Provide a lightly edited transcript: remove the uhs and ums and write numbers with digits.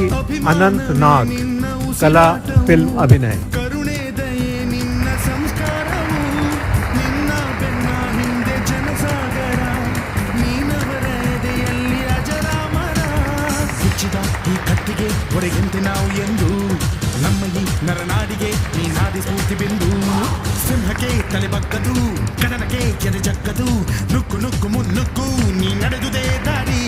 ಈ ಅನಂತ್ ನಾಗ್ ಕಲಾ ಫಿಲ್ಮ್ ಅಭಿನಯ. ಕರುಣೆ ದಯೆ ನಿನ್ನ ಸಂಸ್ಕಾರವು, ನಿನ್ನ ಬೆನ್ನ ಹಿಂದೆ ಜನಸಾಗರ, ನೀನವರ ಎದೆಯಲ್ಲಿ ಅಜರಾಮರ. ಹುಚ್ಚಿದ ಈ ಕತ್ತಿಗೆ ಹೊರೆಯಂತೆ ನಾವು ಎಂದು, ನಮ್ಮ ಈ ನರನಾಡಿಗೆ ನೀನಾದಿ ಸ್ಫೂರ್ತಿ ಬಿಂದು. ಸಿಂಹಕ್ಕೆ ತಲೆ ಬಗ್ಗದು, ಕಡನಕ್ಕೆ ಕೆರೆ ಜಕ್ಕದು, ನುಕ್ಕು ನುಕ್ಕು ಮುನ್ನುಕ್ಕು ನೀ ನಡೆದುದೇ ದಾರಿ.